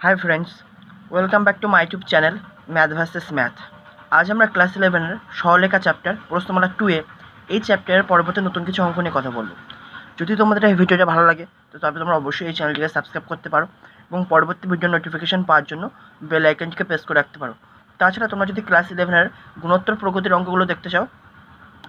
Hi friends, welcome back to my YouTube channel math versus math. আজ আমরা class 11-এর সরলরেখা chapter প্রশ্নমালা 2-এ এই চ্যাপ্টারের পরবর্তী নতুন কিছু অঙ্ক নিয়ে কথা বলবো। যদি তোমাদের এই ভিডিওটা ভালো লাগে তো তবে তোমরা অবশ্যই এই চ্যানেলটিকে সাবস্ক্রাইব করতে পারো এবং পরবর্তী ভিডিওর নোটিফিকেশন পাওয়ার জন্য বেল আইকনটিকে প্রেস করে রাখতে পারো। তাছাড়া তোমরা যদি ক্লাস 11-এর গুণোত্তর প্রগতির অঙ্কগুলো দেখতে চাও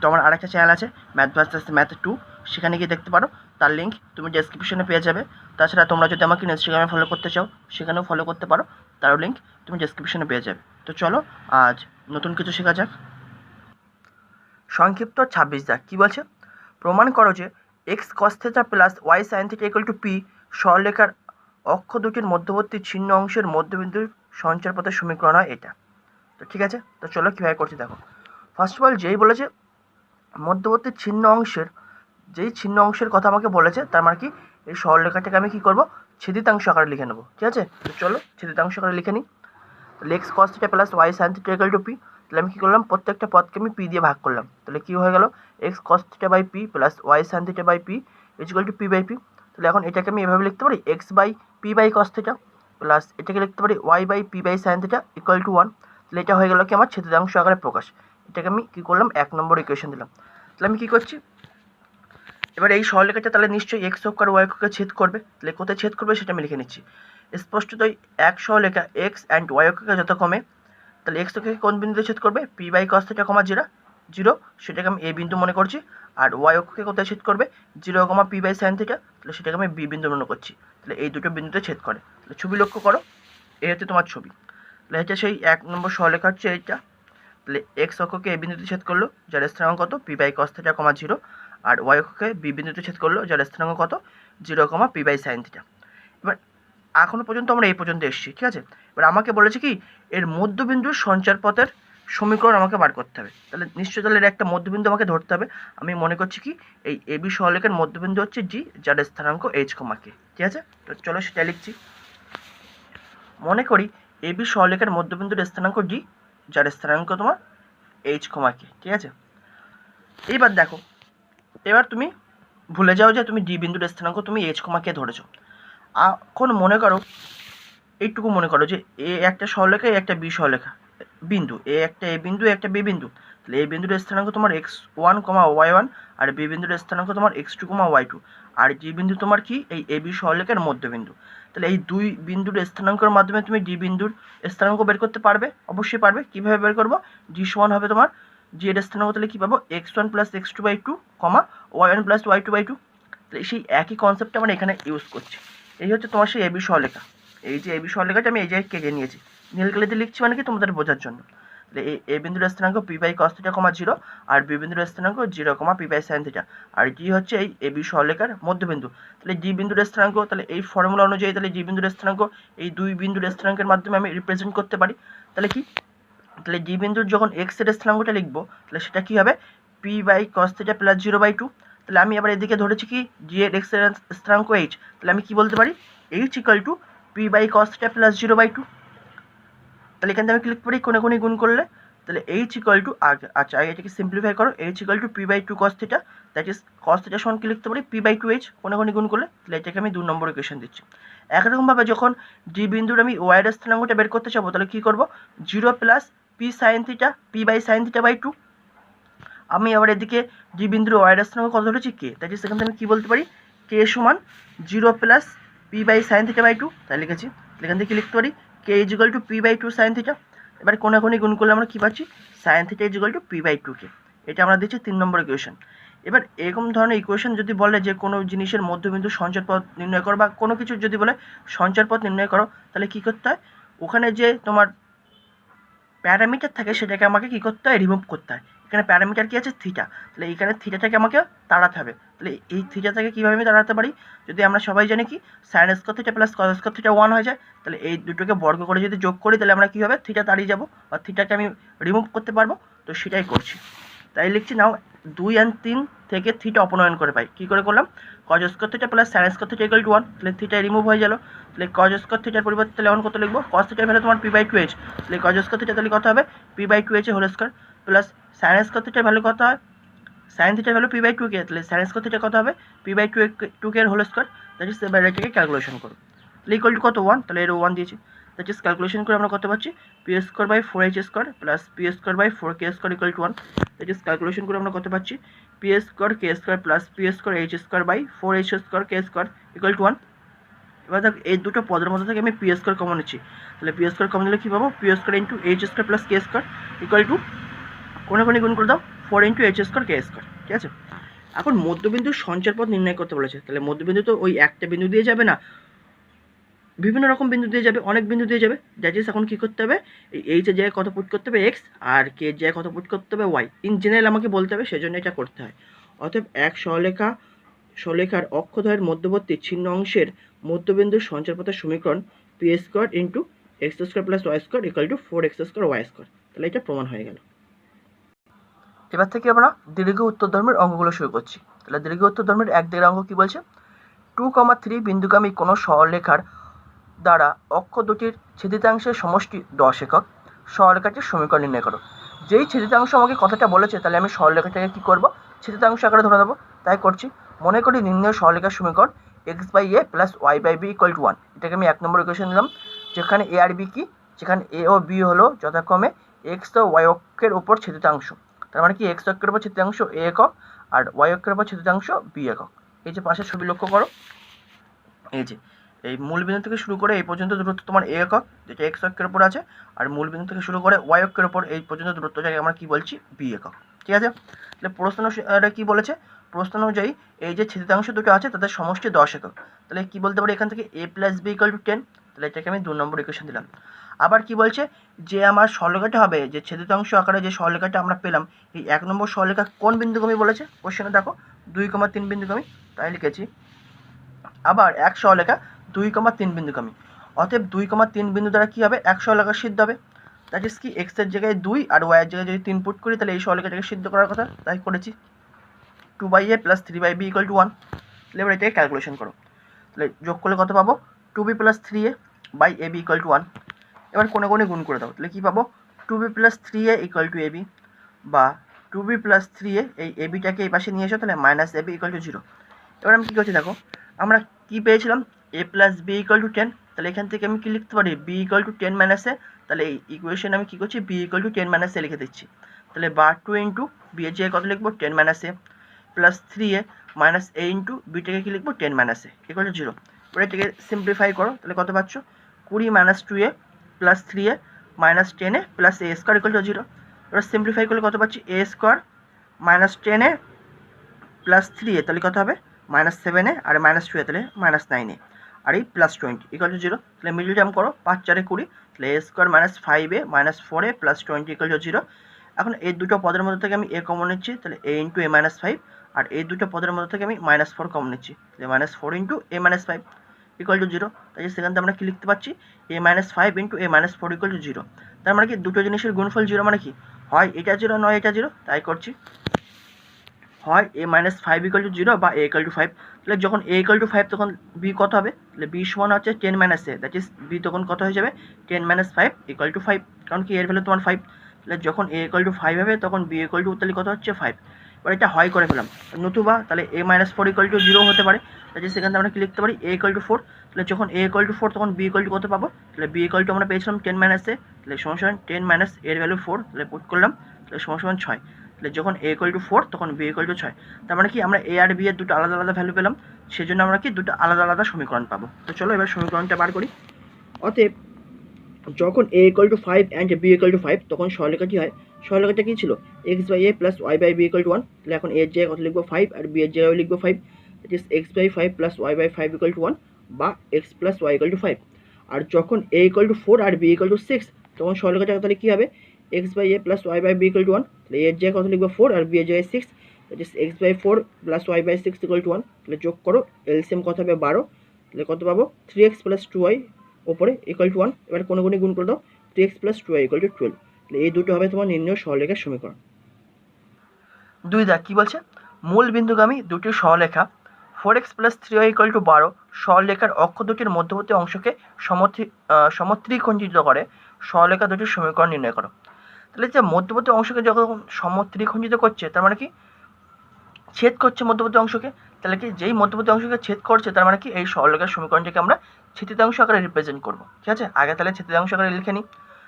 তো আমার আরেকটা চ্যানেল আছে ম্যাথ ভার্সেস ম্যাথ 2, সেখানে গিয়ে দেখতে পারো। তার লিঙ্ক তুমি ডেসক্রিপশনে পেয়ে যাবে। তাছাড়া তোমরা যদি আমাকে ইনস্টাগ্রামে ফলো করতে চাও সেখানেও ফলো করতে পারো, তারও লিঙ্ক তুমি ডেসক্রিপশনে পেয়ে যাবে। তো চলো আজ নতুন কিছু শেখা যাক। সংক্ষিপ্ত 26 দাগ কী বলছে? প্রমাণ করো যে x cos theta plus y sine theta equal to p সরলরেখার অক্ষ দুটির মধ্যবর্তী ছিন্ন অংশের মধ্যবিন্দুর সঞ্চার পথের সমীকরণ হয় এটা। তো ঠিক আছে, তো চলো কীভাবে করছি দেখো। ফার্স্ট অফ অল যেই বলেছে মধ্যবর্তী ছিন্ন অংশের কথা আমাকে বলেছে, তার মানে কি এই সরলরেখাটাকে আমি কী করবো, ছেদিতাংশ আকারে লিখে নেবো। ঠিক আছে, তো চলো ছেদিতাংশ আকারে লিখে নিই। তাহলে x cos theta plus y sine theta equal to p. তাহলে আমি কী করলাম, প্রত্যেকটা পদকে আমি পি দিয়ে ভাগ করলাম। তাহলে কী হয়ে গেল, x cos theta by p plus y sine theta by p equal to P by p. তাহলে এখন এটাকে আমি এভাবে লিখতে পারি, x by p by cos theta plus এটাকে লিখতে পারি y by p by sine theta equal to 1। তাহলে এটা হয়ে গেল কি আমার ছেদিতাংশ আকারে প্রকাশ। এটাকে আমি কী করলাম, 1 নম্বর ইকুয়েশন দিলাম। তাহলে আমি কী করছি, এবার এই সরলরেখাটা তাহলে নিশ্চয়ই এক্স অক্ষ আর ওয়াই অক্ষকে ছেদ করবে। তাহলে কোথায় ছেদ করবে সেটা আমি লিখে নিচ্ছি। স্পষ্টতই এক সরলরেখা এক্স অ্যান্ড ওয়াই অক্ষকে যথাক্রমে, তাহলে এক্স অক্ষকে কোন বিন্দুতে ছেদ করবে, p by cos theta comma zero, সেটাকে আমি এ বিন্দু মনে করছি। আর ওয়াই অক্ষকে কোথায় ছেদ করবে, 0 কমা পি বাই সাইন থিটা, তাহলে সেটাকে আমি বি বিন্দু মনে করছি। তাহলে এই দুটো বিন্দুতে ছেদ করে। তাহলে ছবি লক্ষ্য করো, এই হচ্ছে তোমার ছবি। তাহলে এটা সেই 1 নম্বর সরলরেখা হচ্ছে এইটা। তাহলে এক্স অক্ষকে এ বিন্দুতে ছেদ করলো, যার স্থানাঙ্ক কত, P by cos theta comma 0। আর ওয়াই অক্ষকে বি বিন্দুতে ছেদ করলো, যার স্থানাঙ্ক কত, 0 কমা পি বাই সাইন থিটা। এবার এখনো পর্যন্ত আমরা এই পর্যন্ত এসেছি, ঠিক আছে। এবার আমাকে বলেছে কি, এর মধ্যবিন্দুর সঞ্চার পথের সমীকরণ আমাকে বার করতে হবে। তাহলে নিশ্চয়ই তাহলে এর একটা মধ্যবিন্দু আমাকে ধরতে হবে। আমি মনে করছি কি, এই এ বি সরলরেখার মধ্যবিন্দু হচ্ছে জি, যার স্থানাঙ্ক এইচ কমা কে। ঠিক আছে, তো চলো সেটা লিখছি। মনে করি এ বি সরলরেখার মধ্যবিন্দুর স্থানাঙ্ক ডি, যার স্থানাঙ্ক তোমার এইচ কমা কে। ঠিক আছে, এইবার দেখো, এবার তুমি ভুলে যাও যে তুমি ডি বিন্দুর স্থানাঙ্ক তুমি এইচ কমা কে ধরেছো। এখন মনে করো, এইটুকু মনে করো যে এ একটা সরলরেখা, এ একটা বি সরলরেখা, বিন্দু এ একটা এ বিন্দু, একটা বি বিন্দু। তাহলে এই বিন্দুর স্থানাঙ্ক তোমার x1 y1, আর বি বিন্দুর স্থানাঙ্ক তোমার x2 y2, আর জি বিন্দু তোমার কি, এই এ বি সরলরেখার মধ্যবিন্দু। তাহলে এই দুই বিন্দুর স্থানাঙ্কের মাধ্যমে তুমি ডি বিন্দুর স্থানাঙ্ক বের করতে পারবে, অবশ্যই পারবে। কিভাবে বের করবো, জি সমান হবে তোমার জি এর স্থানাঙ্ক, তাহলে কী পাবো, x1 plus x2/2 y1 plus y2/2। তাহলে সেই একই কনসেপ্টটা আমরা এখানে ইউজ করছি। এই হচ্ছে তোমার সেই এ বি সরলরেখা। এই যে এ বি সরলরেখাটা আমি এই জায়গায় কেটে নিয়েছি, নীল কালিতে লিখছি মানে কি, তোমাদের বোঝার জন্য। তাহলে এই এ বিন্দুর স্থানাঙ্ক P by cos theta comma 0, আর বি বিন্দুর স্থানাঙ্ক 0 কমা পি বাই সাইন থিটা, আর ডি হচ্ছে এই এ বি সরলরেখার মধ্যবিন্দু। তাহলে ডি বিন্দুর স্থানাঙ্ক, তাহলে এই ফর্মুলা অনুযায়ী তাহলে ডি বিন্দুর স্থানাঙ্ক এই দুই বিন্দুর স্থানাঙ্কের মাধ্যমে আমি রিপ্রেজেন্ট করতে পারি। তাহলে কি, তাহলে ডি বিন্দুর যখন এক্স এর স্থানাঙ্কটা লিখবো, তাহলে সেটা কি হবে, p by cos theta plus 0/2। তাহলে আমি আবার এদিকে ধরেছি কি, জি এর এক্স এর স্থানাঙ্ক এইচ, তাহলে আমি কি বলতে পারি, h equal to P by cos theta plus 0/2। তাহলে এখান থেকে আমি ক্লিক করি কোনে কোনে গুণ করলে, তাহলে এইচ ইকাল টু, আচ্ছা এটাকে সিম্পলিফাই করো, h equal to P by 2 cos theta, that is cos theta সমান কি লিখতে পারি, পি বাই 2h, কোনে কোনে গুণ করলে। তাহলে এটাকে আমি 2 নম্বর ইকুয়েশন দিচ্ছি। একরকমভাবে যখন ডি বিন্দুর আমি ওয়াই এর স্থানাঙ্কটা বের করতে চাবো, তাহলে কী করবো, 0 plus p sine theta, p by sine theta by 2। আমি আবার এদিকে ডি বিন্দুর ওয়াই এর স্থানাঙ্ক কত ধরেছি, কে, দ্যাট ইজ সেখান থেকে আমি কী বলতে পারি, কে সমান 0 plus P by sine theta by 2। তাই লিখেছি। এখান থেকে লিখতে পারি K is equal to P by 2 sine theta. এবার কোনাকুনি গুণ করলে আমরা কী পাচ্ছি, sine theta is equal to P by 2 K. এটা আমরা দিচ্ছি 3 নম্বর ইকুয়েশন। এবার এরকম ধরনের ইকুয়েশন যদি বলে যে কোনো জিনিসের মধ্যবিন্দু সঞ্চার পথ নির্ণয় করো, বা কোনো কিছু যদি বলে সঞ্চার পথ নির্ণয় করো, তাহলে কী করতে হয়, ওখানে যে তোমার প্যারামিটার থাকে সেটাকে আমাকে কী করতে হয়, রিমুভ করতে হয়। এখানে প্যারামিটার কি আছে, থিটা। তাহলে এখানে থিটাটাকে আমাকে তাড়াতে হবে। তাহলে এই থিটা থেকে কীভাবে আমি তাড়াতে পারি, যদি আমরা সবাই জানি কি, sine square theta plus cos square theta 1 হয়ে যায়। তাহলে এই দুটোকে বর্গ করে যদি যোগ করি, তাহলে আমরা কী হবে, থিটা তাড়িয়ে যাবো, বা থিটাকে আমি রিমুভ করতে পারবো। তো সেটাই করছি। তাই লিখছি নাও 2 আর 3 থেকে থিটা অপনয়ন করে পাই। কী করে করলাম, cause square theta plus sine square theta equal to 1। তাহলে থিটা রিমুভ হয়ে গেল। তাহলে কজ স্কয়ার থিটার পরিবর্তে তাহলে এখন কত লিখবো, কস থিটার ভ্যালু তোমার পি বাই 2h। তাহলে কজ স্কয়ার থিটা তাহলে কত হবে, p by 2h whole square plus sine square থিটার ভ্যালু কত হয়, সাইন থিটার ভ্যালু পি বাই 2 কে। তাহলে সাইন স্কয়ার থিটা কত হবে, p by 2 k whole square. That is এবার এটাকে ক্যালকুলেশন করো। তাহলে ইকুয়াল টু কত 1, তাহলে এর 1 দিয়েছি। দ্যাট ইজ ক্যালকুলেশন করে আমরা কত পাচ্ছি, p square by 4h square plus p square by 4k square equal to 1। That is calculation করে আমরা কত পাচ্ছি, p square k square plus p square h square by 4h square k square equal to 1। এবার দেখ এই দুটো পদের মধ্যে থেকে আমি পি স্কোয়ার কমন নিচ্ছি, তাহলে পি স্কোয়ার কমন নিলে কী পাবো, P square into h square plus k square equal two কোনে কোনে গুণ করে দাও 4 into h square k square. ঠিক আছে, এখন মধ্যবিন্দুর সঞ্চার পথ নির্ণয় করতে বলেছে। তাহলে মধ্যবিন্দু তো ওই একটা বিন্দু দিয়ে যাবে না, বিভিন্ন রকম বিন্দু দিয়ে যাবে, অনেক বিন্দু দিয়ে যাবে। দ্যাট ইজ এখন কী করতে হবে, এই এইচের জায়গায় কত পুট করতে হবে এক্স, আর কে এর জায়গায় কত পুট করতে হবে ওয়াই। ইন জেনারেল আমাকে বলতে হবে, সেজন্য এটা করতে হয়। অতএব এক সরলরেখার অক্ষদ্বয়ের মধ্যবর্তী ছিন্ন অংশের মধ্যবিন্দুর সঞ্চারপথের সমীকরণ p square into x square plus y square equal to 4x square y square. তাহলে এটা প্রমাণ হয়ে গেল। এবার থেকে আমরা দীর্ঘ উত্তরধর্মের অঙ্কগুলো শুরু করছি। তাহলে দীর্ঘ উত্তরধর্মের এক দিকের অঙ্ক কী বলছে, 2,3 বিন্দুগামী কোনো সরলরেখার দ্বারা অক্ষ দুটির ছেদিতাংশের সমষ্টি 10 একক, সরলরেখাটির সমীকরণ নির্ণয় করো। যেই ছেদিতাংশ আমাকে কথাটা বলেছে, তাহলে আমি সরলরেখাটাকে কী করবো, ছেদিতাংশ আকারে ধরে দেবো। তাই করছি, মনে করি নির্ণয় সরলরেখার সমীকরণ x by a plus y by b equal to 1। এটাকে আমি 1 নম্বর ইকুয়েশন দিলাম, যেখানে এ আর বি কি, যেখানে এ ও বি হলো যথাক্রমে এক্স ও ওয়াই অক্ষের উপর ছেদিতাংশ। তার মানে কি, এক্স অক্ষের উপর ছেদিতাংশ এ একক আর ওয়াই অক্ষের উপর ছেদিতাংশ বি একক। এই যে পাশের ছবি লক্ষ্য করো, এই যে এই মূল বিন্দু থেকে শুরু করে এই পর্যন্ত দূরত্ব তোমার এ একক, যেটা এক্স অক্ষের উপর আছে, আর মূল বিন্দু থেকে শুরু করে ওয়াই অক্ষের উপর এই পর্যন্ত দূরত্বটাকে আমরা কি বলছি, বি একক। ঠিক আছে, তাহলে প্রশ্ন কি বলেছে, প্রশ্ন অনুযায়ী এই যে ছেদিতাংশ দুটো আছে তাদের সমষ্টি 10 একক। তাহলে কি বলতে পারি এখান থেকে এ প্লাস বি ইকুয়াল টু 10। তাহলে এটাকে আমি 2 নম্বর ইকুয়েশন দিলাম। আবার কি বলছে, যে আমার সরলরেখাটা হবে, যে ছেদিতাংশ আকারে যে সরলরেখাটা আমরা পেলাম, এই 1 নম্বর সরলরেখা কোন বিন্দুগামী বলেছে কোশ্চেনে দেখো, 2,3 বিন্দুগামী। তাই লিখেছি। আবার এক সরলরেখা 2,3 বিন্দুগামী, অতএব 2,3 বিন্দু দ্বারা কী হবে, এক সরলরেখা সিদ্ধ হবে। দ্যাট ইজ কি, এক্সের জায়গায় 2 আর ওয়াইয়ের জায়গায় যদি 3 পুট করি, তাহলে এই সরলরেখাটাকে সিদ্ধ করার কথা, তাই করেছি। 2/a plus 3/b equal to 1। তাহলে এবার এটাকে ক্যালকুলেশন করো, তাহলে যোগ করলে কত পাবো, 2b plus 3a by ab equal to 1। এবার কোনে কোনে গুণ করে দাও, তাহলে কী পাবো, 2b plus 3a equal to ab, বা 2b প্লাস 3a, এই abটাকে এই পাশে নিয়ে এসো, তাহলে মাইনাস ab ইকুয়াল টু 0। এবার আমি কী করছি দেখো, আমরা কি পেয়েছিলাম, a plus b equal two 10। তাহলে এখান থেকে আমি কি লিখতে পারি, b equal two 10 minus a। তাহলে এই ইকুয়েশন আমি কী করছি, b equal two 10 minus a লিখে দিচ্ছি। তাহলে বা 2 ইন্টু b এর জায়গায় কত লিখবো, 10 minus a plus 3a minus a into বিটাকে কী লিখবো, 10 মাইনাস a ইকুয়াল টু 0। এবার এটাকে সিম্পলিফাই করো, তাহলে কত পাচ্ছ, 20 minus 2a plus 3a minus 10a plus a square equal two 0। এবার সিম্পলিফাই করলে কত পাচ্ছি, a square minus 10a plus 3a, তাহলে কত হবে, মাইনাস 7a আর মাইনাস 2a, তাহলে মাইনাস 9a আর এই প্লাস 20 ইকুয়াল টু 0। তাহলে মিডল টার্ম করো, 5 4 20, তাহলে a square minus 5a minus 4a plus 20 equal to 0। এখন এই দুটো পদের মধ্যে থেকে আমি a কমন নিচ্ছি, তাহলে a ইন্টু a মাইনাস 5, আর এই দুটো পদের মধ্যে থেকে আমি মাইনাস 4 কমন নিচ্ছি, তাহলে minus 4 into a minus 5 equal two 0। তাই সেখান থেকে আমরা কি লিখতে পাচ্ছি, a minus 5 into a minus 4 equal to 0। তার মানে কি, দুটো জিনিসের গুণফল 0 মানে কি, হয় এটা 0 নয় এটা 0। তাই করছি, হয় a মাইনাস 5 ইকুয়াল টু 0 বা a ইকুয়াল টু 5। তাহলে যখন a ইকুয়াল টু 5 তখন b কত হবে, তাহলে b সমান হচ্ছে 10 minus a, that is b তখন কত হয়ে যাবে, 10 মাইনাস 5 ইকুয়াল টু 5, কারণ কি এর ভ্যালু তোমার 5। তাহলে যখন a ইকুয়াল টু 5 হবে তখন b ইকুয়াল টু, তাহলে কত হচ্ছে 5। এবার এটা হয় করে ফেলাম, নতুবা তাহলে a মাইনাস 4 ইকুয়াল টু 0 হতে পারে। তাহলে সেখান থেকে আমরা কি লিখতে পারি, a ইকুয়াল টু 4। তাহলে যখন a ইকুয়াল টু 4 তখন b ইকুয়াল টু কত পাবো, তাহলে b ইকুয়াল টু আমরা পেয়েছিলাম 10 মাইনাস a, তাহলে সমান 10 মাইনাস এর ভ্যালু 4, তাহলে পুট করলাম, তাহলে সমান 6। তাহলে যখন a ইকুয়াল টু 4 তখন b ইকুয়াল টু 6। তার মানে কি, আমরা a আর b এর দুটো আলাদা আলাদা ভ্যালু পেলাম, সেজন্য আমরা কি দুটো আলাদা আলাদা সমীকরণ পাবো। তো চলো এবার সমীকরণটা বার করি। অতএব যখন a equal to 5 and b equal to 5, তখন সরলরেখাটি হয়, সরলরেখাটা কী ছিল, x by a plus y by b equal to 1। তাহলে এখন a এর জায়গায় কত লিখবো, 5, আর b এর জায়গায় লিখবো 5, that is x by 5 plus y by 5 equal to 1, বা x plus y equal to 5। আর যখন a ইকুয়াল টু 4 আর b ইকুয়াল টু 6, তখন সরলরেখাটা তাহলে কী হবে, x by a plus y by b equal to 1। তাহলে a এর জায়গায় কত লিখবো, 4, আর b এর জায়গায় 6, that is x by 4 plus y by 6 equal to 1। তাহলে যোগ করো, এলসিএম কত হবে 12, তাহলে কত পাবো, 3x প্লাস 2y ওপরে ইকুয়াল টু 1। এবার কোনো কোনো গুণ করে দাও, 3x plus 2y equal to 12। তাহলে এই দুটো হবে তোমার নির্ণয় সরলরেখার সমীকরণ। 2 দেখ কী বলছে, মূল বিন্দুগামী দুটি সরলরেখা 4x plus 3y equal to 12 সরলরেখার অক্ষ দুটির মধ্যবর্তী অংশকে সমত্রিখণ্ডিত করে সরলরেখা দুটির সমীকরণ নির্ণয় করো। তাহলে যে মধ্যবর্তী অংশকে যখন সমত্রিখণ্ডিত করছে, তার মানে কি ছেদ করছে মধ্যবর্তী অংশকে, তাহলে কি যেই মধ্যবর্তী অংশকে ছেদ করছে, তার মানে কি এই সরলরেখার সমীকরণটাকে আমরা ছেদিতাংশ আকারে রিপ্রেজেন্ট করবো। ঠিক আছে, আগে তাহলে ছেদিতাংশ আকারে লিখে নিই।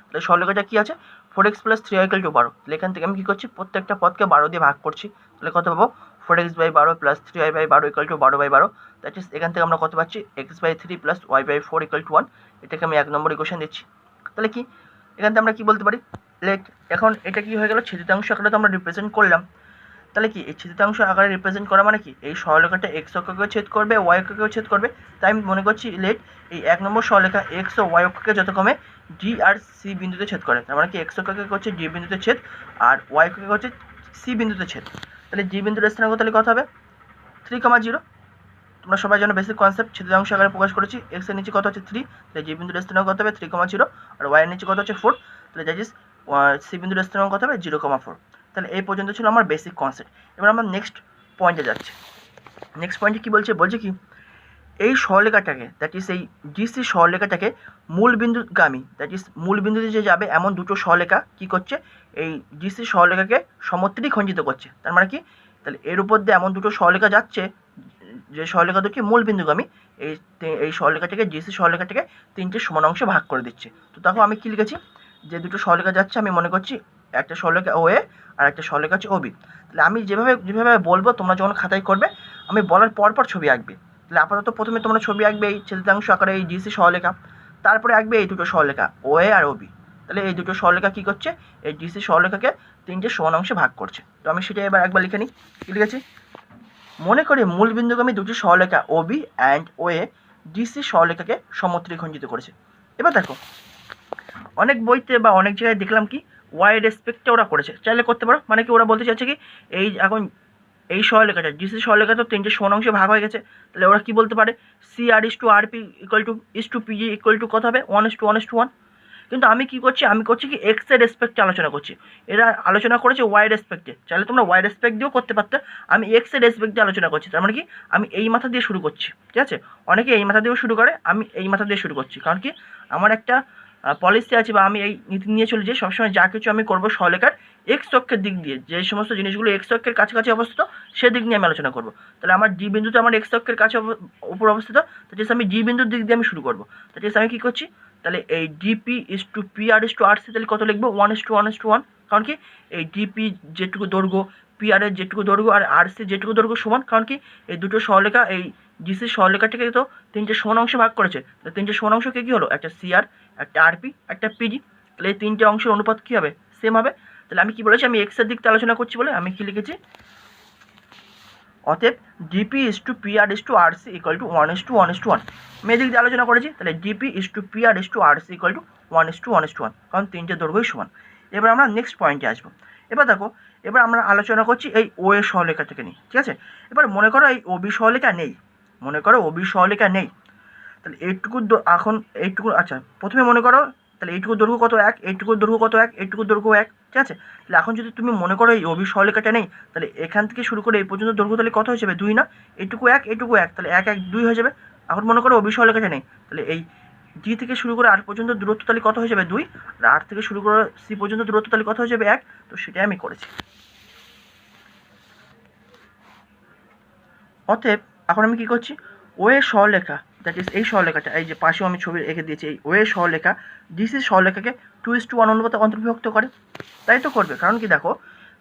তাহলে সরলরেখাটা কী আছে, 4x + 3y = 12। তাহলে এখান থেকে আমি কী করছি, প্রত্যেকটা পদকে 12 দিয়ে ভাগ করছি। তাহলে কত পাবো, 4x/12 + 3y/12 = 12/12। দ্যাট ইজ এখান থেকে আমরা কত পাচ্ছি, x/3 + y/4 = 1। এটাকে আমি 1 নম্বর ইকুয়েশন দিচ্ছি। তাহলে কি এখান থেকে আমরা কি বলতে পারি, লেট এখন এটা কি হয়ে গেল, ছেদিতাংশ আকারে তো আমরা রিপ্রেজেন্ট করলাম। তাহলে কি এই ছেদিতাংশ আকারে রিপ্রেজেন্ট করা মানে কি, এই সরলরেখাটা এক্স অক্ষকেও ছেদ করবে, ওয়াই অক্ষকেও ছেদ করবে। তাই আমি মনে করছি লেট এই 1 নম্বর সরলরেখা এক্স ও ওয়াই অক্ষকে যথাক্রমে ডি আর সি বিন্দুতে ছেদ করে। তার মানে কি এক্স অক্ষকে হচ্ছে ডি বিন্দুতে ছেদ আর ওয়াই অক্ষকে হচ্ছে সি বিন্দুতে ছেদ। তাহলে ডি বিন্দুর স্থানাঙ্ক তাহলে কত হবে, 3,0। তোমরা সবাই জানো বেসিক কনসেপ্ট, ছেদিতাংশ আকারে প্রকাশ করেছি। এক্স এর নিচে কত হচ্ছে 3, তাহলে জি বিন্দুর স্থানাঙ্ক কত হবে 3,0, আর ওয়াই এর নিচে কত হচ্ছে 4, তাহলে দ্যাট ইজ সি বিন্দুর স্থানাঙ্ক কত হবে 0,4। তাহলে এই পর্যন্ত ছিল আমার বেসিক কনসেপ্ট। এবার আমরা নেক্সট পয়েন্টে যাচ্ছি। নেক্সট পয়েন্টে কী বলছে, বলছে কি এই সরলরেখাটাকে দ্যাট ইজ এই ডিসি সরলরেখাটাকে মূল বিন্দুগামী, দ্যাট ইজ মূল বিন্দুতে যে যাবে এমন দুটো সরলরেখা কী করছে, এই ডিসি সরলরেখাকে সমত্রিখণ্ডিত করছে। তার মানে কি, তাহলে এর উপর দিয়ে এমন দুটো সরলরেখা যাচ্ছে যে সরলরেখা দুটি মূল বিন্দুগামী, এই সরলরেখাটাকে ডিসি সরলরেখাটাকে 3টে সমান অংশে ভাগ করে দিচ্ছে। তো দেখো আমি কী লিখেছি, যে দুটো সরলরেখা যাচ্ছে আমি মনে করছি একটা সরলরেখা ও এ আর একটা সরলরেখা হচ্ছে ও বি। তাহলে আমি যেভাবে বলবো তোমরা যখন খাতায় করবে আমি বলার পর ছবি আঁকবে। তাহলে আপাতত প্রথমে তোমরা ছবি আঁকবে এই ছেদিতাংশ আকারে এই ডিসি সরলরেখা, তারপরে আঁকবে এই দুটো সরলরেখা ও এ আর ও বি। তাহলে এই দুটো সরলরেখা কী করছে, এই ডিসি সরলরেখাকে 3টে সমান অংশে ভাগ করছে। তো আমি সেটা এবার একবার লিখে নিই। কী লিখেছি, মনে করি মূল বিন্দুগামী দুটি সরলরেখা O B and O A DC সরলরেখাকে সমত্রিখণ্ডিত করেছে। এবার দেখো অনেক বইতে বা অনেক জায়গায় দেখলাম কি ওয়াই রেসপেক্টে ওরা করেছে, চাইলে করতে পারো। মানে কি ওরা বলতে চাইছে কি, এই এখন এই সরলরেখাটা ডিসি সরলরেখা তো 3টে সমান অংশে ভাগ হয়ে গেছে। তাহলে ওরা কি বলতে পারে, C R is to R P is to PG কত হবে 1:1:1। কিন্তু আমি কি করছি, আমি করছি কি এক্স এর রেসপেক্টে আলোচনা করছি, এরা আলোচনা করেছে ওয়াই রেসপেক্টে। চাইলে তোমরা ওয়াই রেসপেক্ট দিয়েও করতে পারতে, আমি এক্স এর রেসপেক্টে আলোচনা করছি। তার মানে কি আমি এই মাথা দিয়ে শুরু করছি। ঠিক আছে, অনেকে এই মাথা দিয়েও শুরু করে, আমি এই মাথা দিয়ে শুরু করছি। কারণ কি আমার একটা পলিসি আছে বা আমি এই নীতি নিয়ে চলি যে সবসময় যা কিছু আমি করবো সরলরেখার এক্স অক্ষের দিক দিয়ে, যে সমস্ত জিনিসগুলো এক্স অক্ষের কাছাকাছি অবস্থিত সেদিক নিয়ে আমি আলোচনা করবো। তাহলে আমার ডি বিন্দুতে আমার এক্স অক্ষের কাছে উপর অবস্থিত, দ্যাট ইজ আমি ডি বিন্দুর দিক দিয়ে আমি শুরু করবো। দ্যাট ইজ আমি কী করছি, তাহলে এই DP is to P R is to R C, তাহলে কত লিখবো 1:1:1। কারণ কি এই ডিপি যেটুকু দৈর্ঘ্য, পি আর এর যেটুকু দৈর্ঘ্য আর আর সি যেটুকু দৈর্ঘ্য সমান। কারণ কি এই দুটো সরলরেখা এই ডিসি সরলরেখাটাকে তো 3টে সমান অংশে ভাগ করেছে। 3টে সমান অংশকে কী হলো, একটা সিআর, একটা আরপি, একটা পিজি। তাহলে এই 3টে অংশের অনুপাত কী হবে, সেম হবে। তাহলে আমি কি বলেছি, আমি এক্স এর দিক থেকে আলোচনা করছি বলে আমি কি লিখেছি, অতএব DP is to P R is to R C = 1:1:1। আমি এদিক দিয়ে আলোচনা করেছি। তাহলে DP is to P R is to R C = 1:1:1, কারণ 3টে দৈর্ঘ্যই সমান। এবার আমরা নেক্সট পয়েন্টে আসবো। এবার দেখো এবার আমরা আলোচনা করছি এই ও এ সরলরেখা থেকে নিই। ঠিক আছে, এবার মনে করো এই ও বি সরলরেখা নেই, মনে করো ও বি সরলরেখা নেই। তাহলে এইটুকু এখন এইটুকু, আচ্ছা প্রথমে মনে করো তাহলে এইটুকু দৈর্ঘ্য কত 1, এইটুকু দৈর্ঘ্য কত 1, এইটুকু দৈর্ঘ্য 1। ঠিক আছে, তাহলে এখন যদি তুমি মনে করো এই অবি সরলরেখাটা নেই, তাহলে এখান থেকে শুরু করে এই পর্যন্ত দৈর্ঘ্য তাহলে কত হয়ে যাবে 2 না, এইটুকু 1, এইটুকু 1, তাহলে 1 1 2 হয়ে যাবে। এখন মনে করো অবি সরলরেখাটা নেই, তাহলে এই ডি থেকে শুরু করে আর পর্যন্ত দূরত্ব তাহলে কত হয়ে যাবে 2, আর আর থেকে শুরু করে সি পর্যন্ত দূরত্ব তাহলে কত হয়ে যাবে 1। তো সেটাই আমি করেছি। অতএব এখন আমি কী করছি, ও এ সরলরেখা দ্যাট ইজ এই সরলরেখাটা, এই যে পাশেও আমি ছবি এঁকে দিয়েছি, এই ও এ সরলরেখা ডিসি সরলরেখাকে 2:1 অনুপাতে অন্তর্বিভক্ত করে। তাই তো করবে, কারণ কি দেখো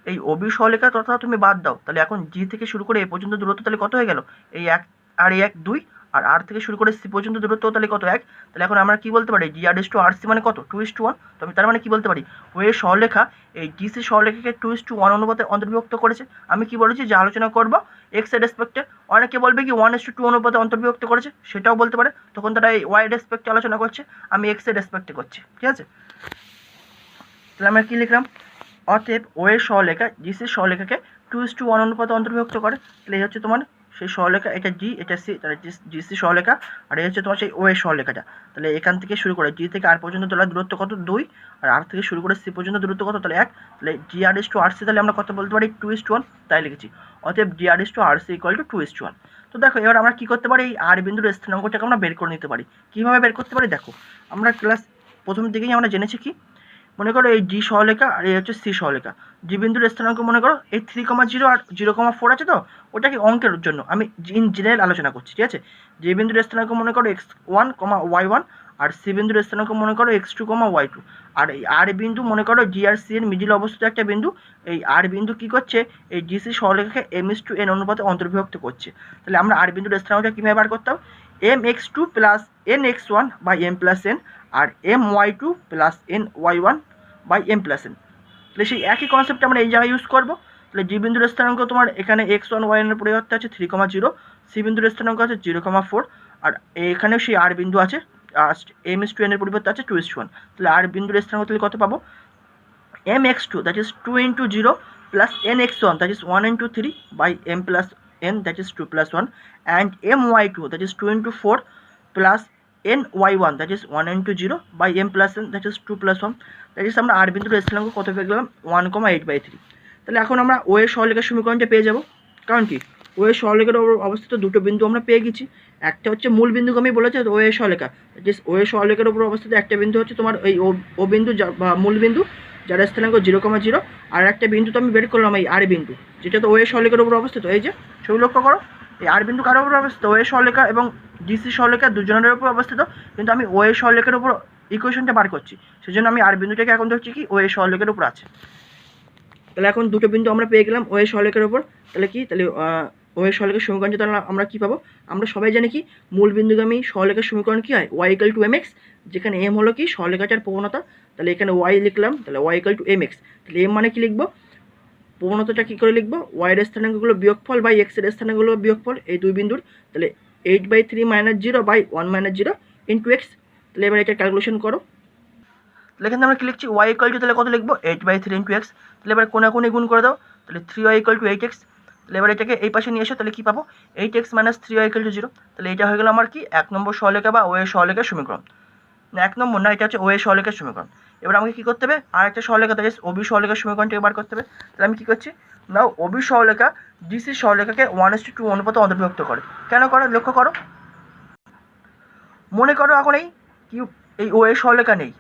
এই ওবি সরলরেখা তথা তুমি বাদ দাও, তাহলে এখন জি থেকে শুরু করে এ পর্যন্ত দূরত্ব তাহলে কত হয়ে গেল, এই 1 আর এই 1 2, আর আর থেকে শুরু করে সি পর্যন্ত দূরত্ব তাহলে কত 1। তাহলে এখন আমরা কি বলতে পারি, জি আর ইস টু আর সি মানে কত 2:1। তো আমি তার মানে কি বলতে পারি, ও এ সরলরেখা এই ডিসি সরলরেখাকে 2:1 অনুপাতে অন্তর্বিভক্ত করেছে। আমি কি বলেছি যে আলোচনা করবো এক্স এর রেসপেক্টে, অনেকে বলবে কি 1:2 অনুপাতে অন্তর্বিভক্ত করেছে, সেটাও বলতে পারে। তখন তারা এই ওয়াই রেসপেক্টে আলোচনা করছে, আমি এক্স এর রেসপেক্টে করছি। ঠিক আছে, তাহলে আমরা কি লিখলাম, অতএব ও এর সরলরেখা ডিসির সরলরেখাকে 2:1 অনুপাতে অন্তর্বিভক্ত করে। তাহলে এই হচ্ছে তোমার সেই সরলরেখা, এটা জি এটা সি, তাহলে ডিসি সরলরেখা, আর এই হচ্ছে তোমার সেই ও এর সরলরেখাটা। তাহলে এখান থেকে শুরু করে জি থেকে আর পর্যন্ত তাহলে দূরত্ব কত 2, আর আর থেকে শুরু করে সি পর্যন্ত দূরত্ব কত তাহলে 1। তাহলে জি আর ইস টু আর সি তাহলে আমরা কত বলতে পারি 2:1, তাই লিখেছি। অতএব জি আর ইস টু আর সি = 2:1। তো দেখো এবার আমরা কি করতে পারি, এই আর বিন্দুর স্থানাঙ্কটাকে আমরা বের করে নিতে পারি। কীভাবে বের করতে পারি দেখো, আমরা ক্লাস প্রথম দিকেই আমরা জেনেছি কি, মনে করো এই ডি সহলেখা আর এই হচ্ছে সি সহলেখা। ডি বিন্দুর স্থানাঙ্ক মনে করো এই 3,0 আর 0,4 আছে, তো ওটা কি অঙ্কের জন্য আমি ইন জেনারেল আলোচনা করছি, ঠিক আছে। ডি বিন্দুর স্থানাঙ্ক মনে করো x1, y1, আর সি বিন্দুর স্থানাঙ্ক মনে করো x2, y2, আর এই আর বিন্দু মনে করো ডি আর সি এর মিডিল অবস্থিত একটা বিন্দু। এই আর বিন্দু কি করছে, এই ডিসি সহলেখাকে m:n অনুপাতে অন্তর্বিভক্ত করছে। তাহলে আমরা আর বিন্দুর স্থানাঙ্কটা কীভাবে বার করতাম, mx2 plus nx1 by m plus n, আর my2 plus ny1 by m plus n। তাহলে সেই একই কনসেপ্ট আমরা এই জায়গায় ইউজ করবো। তাহলে জি বিন্দুর স্থানাঙ্ক তোমার এখানে x1 y1 এর পরিবর্তে আছে 3,0, সি বিন্দুর স্থানাঙ্ক আছে 0,4, আর এখানেও সেই আর বিন্দু আছে m:n এর পরিবর্তে আছে 2:1। তাহলে আর বিন্দুর স্থানাঙ্ক তাহলে কত পাবো, mx2 that is 2 into 0 plus nx1 that is 1 into 3 by m plus n that is 2 plus 1, and my2 that is 2 into 4 plus ny1 that is 1 into 0 by m plus n that is 2 plus 1। That is আমরা আর বিন্দুর স্থানাঙ্ক কত পেয়ে গেলাম, 1,8/3। তাহলে এখন আমরা ও এর সহলেখার সমীকরণটা পেয়ে যাব। কারণ কি, ও এর সহলেখার ওপর অবস্থিত দুটো বিন্দু আমরা পেয়ে গেছি। একটা হচ্ছে মূল বিন্দুকে আমি বলেছি ও এর সহলেখা, দ্যাট ইজ ও এর সহলেখার উপর অবস্থিত একটা বিন্দু হচ্ছে তোমার এই ও বিন্দু বা মূল বিন্দু যার স্থানাঙ্ক 0,0, আর একটা বিন্দু তো আমি বের করলাম এই আর বিন্দু, যেটা তো ও এর সহলেখার উপর অবস্থিত। এই যে ছবি লক্ষ্য করো, এই আর বিন্দু কারোর উপর অবস্থিত, ও এর সহলেখা এবং ডিসি সহলেখা দুজনের উপর অবস্থিত, কিন্তু আমি ও এর সহলেখার উপর ইকুয়েশনটা বার করছি, সেজন্য আমি আর বিন্দুটাকে এখন ধরছি কি ও এর সহলেখার উপর আছে। তাহলে এখন দুটো বিন্দু আমরা পেয়ে গেলাম ও এর সহলেখার উপর। তাহলে কি, তাহলে ও এর সহলেখার সমীকরণটা তাহলে আমরা কী পাবো, আমরা সবাই জানি কি মূল বিন্দুগামী সহলেখার সমীকরণ কী হয়, y = mx, যেখানে m হলো কি সহলেখাটার প্রবণতা। তাহলে এখানে y লিখলাম, তাহলে y = mx। তাহলে m মানে কি লিখবো, প্রবণতাটা কী করে লিখবো, y এর স্থানাঙ্কগুলো বিয়োগফল বাই x এর স্থানাঙ্কগুলো বিয়োগফল এই দুই বিন্দুর। তাহলে 8/3 - 0 বাই 1 - 0 ইন্টু x। তাহলে এবার এটা ক্যালকুলেশন করো। তাহলে এখানে আমরা কি লিখছি, y = তাহলে কত লিখবো, 8/3 ইন্টু x। তাহলে এবার কোনাকুনি গুণ করে দাও, তাহলে 3y = 8x। তাহলে এবার এটাকে এই পাশে নিয়ে এসো, তাহলে কী পাবো, 8x - 3y = 0। তাহলে এটা হয়ে গেল আমার কি 1 নম্বর সহলেখা বা ও এর সহলেখার সমীকরণ। না 1 নম্বর না, এটা হচ্ছে ও এর সহলেখার সমীকরণ। এবার আমাকে কী করতে হবে, আর একটা সহলেখা দ্যাট ইজ ওবি সহলেখার সমীকরণটাকে বার করতে হবে। তাহলে আমি কী করছি, নাও ওবি সহলেখা ডিসি সহলেখাকে 1:2 অনুপাতে অন্তর্ভুক্ত করে। কেন করে লক্ষ্য করো, মনে করো এখন এই ও এর সহলেখা নেই,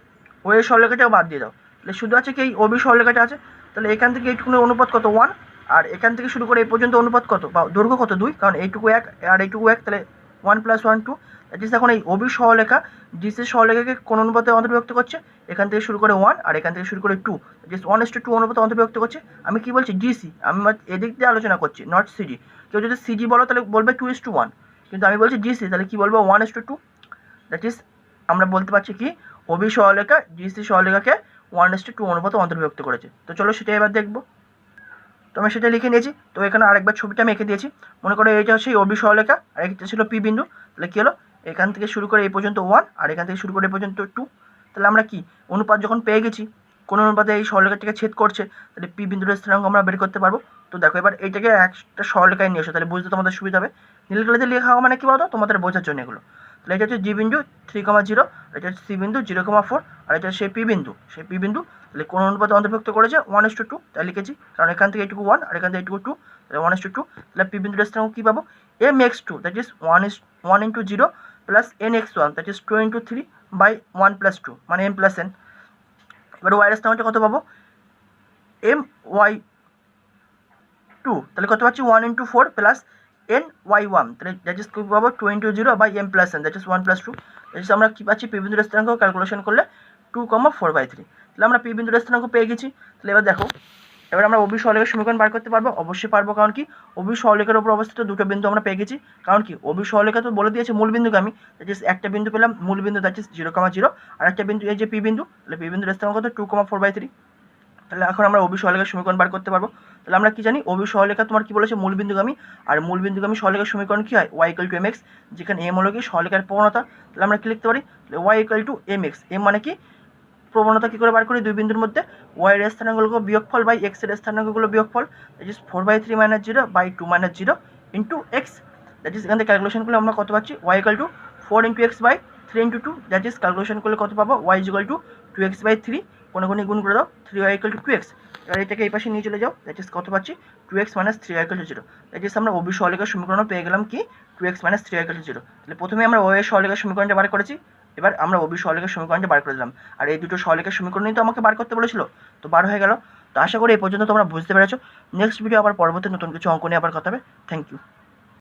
ও এর সহলেখাটাও বাদ দিয়ে দাও, তাহলে শুধু আছে কি এই ওবি সহলেখাটা আছে। তাহলে এখান থেকে এইটুকুনি অনুপাত কত, 1, আর এখান থেকে শুরু করে এই পর্যন্ত অনুপাত কত বা দৈর্ঘ্য কত, 2, কারণ এইটুকু 1 আর এইটুকু 1, তাহলে 1 + 1 2। দ্যাট ইজ এখন এই ওবি সহলেখা ডিসি সহলেখাকে কোন অনুপাতে অন্তর্ভুক্ত করছে, এখান থেকে শুরু করে 1 আর এখান থেকে শুরু করে 2, দ্যাট ইজ 1:2 অনুপাতে অন্তর্ভুক্ত করছে। আমি কি বলছি, ডিসি, আমি এদিক দিয়ে আলোচনা করছি, নট সিডি। কেউ যদি সিডি বলো তাহলে বলবে 2:1, কিন্তু আমি বলছি ডিসি, তাহলে কি বলবো 1:2। দ্যাট ইজ আমরা বলতে পারছি কি ওবি সহলেখা ডিসি সহলেখাকে 1:2 অনুপাতে অন্তর্ভুক্ত করেছে। তো চলো সেটা এবার দেখবো। তো আমি সেটা লিখে নিয়েছি। তো এখানে আরেকবার ছবিটা আমি এঁকে দিয়েছি। মনে করো এইটা হচ্ছে ওবি সহলেখা আর এটা ছিল পি বিন্দু। তাহলে কী হলো, এখান থেকে শুরু করে এই পর্যন্ত 1 আর এখান থেকে শুরু করে এই পর্যন্ত 2। তাহলে আমরা কি অনুপাত যখন পেয়ে গেছি, কোন অনুপাতে এই সহলেখাটাকে ছেদ করছে, তাহলে পি বিন্দুর স্থানাঙ্ক আমরা বের করতে পারবো। তো দেখো এবার এইটাকে একটা সহলেখায় নিয়ে এসো, তাহলে বুঝতে তোমাদের সুবিধা হবে। নীলকালিতে লেখা হওয়া মানে কি বলতো, তোমাদের বোঝার জন্য এগুলো। তাহলে এটা হচ্ছে জি বিন্দু 3,0, এটা হচ্ছে সি বিন্দু 0,4, আর এটা সেই পি বিন্দু, তাহলে কোন অনুপাতে অন্তর্ভুক্ত করেছে 1:2, তাই লিখেছি, কারণ এখান থেকে এইটুকু 1 আর এখান থেকে এইটুকু 2, তাহলে 1:2। তাহলে পি বিন্দুর স্থানাঙ্ক কী পাবো, mx2 that is 1 into 0 plus nx1 that is 2 into 3 by 1 + 2 মানে m + n। এবার y এর স্থানাঙ্কটা কত পাবো, my2, তাহলে কত পাচ্ছি 1 into 4 প্লাস ny1, তাহলে দ্যাট ইজ কী পাবো 2 into 0 by m + n that is 1 + 2। That is আমরা কী পাচ্ছি, পি বিন্দুর স্থানাঙ্ক ক্যালকুলেশন করলে 2,4/3। তাহলে আমরা পি বিন্দুর স্থানাঙ্ক পেয়ে গেছি। তাহলে এবার দেখো, এবার আমরা ওবি সহলেখার সমীকরণ বার করতে পারবো, অবশ্যই পারবো। কারণ কি ওবি সহলেখার উপর অবস্থিত দুটো বিন্দু আমরা পেয়ে গেছি। কারণ কি ওবি সহলেখা তো বলে দিয়েছে মূল বিন্দুগামী, দ্যাট ইজ একটা বিন্দু পেলাম মূল বিন্দু দ্যাট ইজ 0,0, আর একটা বিন্দু এই যে পি বিন্দু, তাহলে পি বিন্দুর স্থানাঙ্ক কত 2,4/3। তাহলে এখন আমরা ওবি সহলেখার সমীকরণ বার করতে পারবো। তাহলে আমরা কি জানি, ওবি সহলেখা তোমার কি বলেছে, মূল বিন্দুগামী, আর মূল বিন্দুগামী সহলেখার সমীকরণ কি হয়, y = mx, যেখানে m হলো কি সহলেখার প্রবণতা। তাহলে আমরা কি লিখতে পারি, y = mx, m মানে কি প্রবণতা। কী করে বার করি, দুই বিন্দুর মধ্যে y এর স্থানাঙ্কগুলো বিয়োগফল বাই x এর স্থানাঙ্কগুলো বিয়োগফল, দ্যাট ইজ 4/3 - 0 বাই 2 - 0 ইন্টু x। দ্যাট ইজ এখান থেকে ক্যালকুলেশন করলে আমরা কত পাচ্ছি, y = 4 into x by 3 into 2, that is calculation করলে কত পাবো, y = 2x/3, কোনাকুনি গুণ করে দাও, 3y = 2x। এবার এটাকে এই পাশে নিয়ে চলে যাও, দ্যাট ইজ কত পাচ্ছি 2x - 3y = 0। দ্যাট ইজ আমরা ওবি সহলেখার সমীকরণ পেয়ে গেলাম কি 2x - 3y = 0। তাহলে প্রথমে আমরা ও এর সহলেখার সমীকরণটা বার করেছি, এবার আমরা ওবি সরলরেখার সমীকরণটা বার করে দিলাম, আর এই দুটো সরলরেখার সমীকরণই তো আমাকে বার করতে বলেছিল, তো বার হয়ে গেল। তো আশা করি এই পর্যন্ত তোমরা বুঝতে পেরেছো। নেক্সট ভিডিও আবার পরবর্তী নতুন কিছু অঙ্ক নিয়ে আবার কথা হবে। Thank you.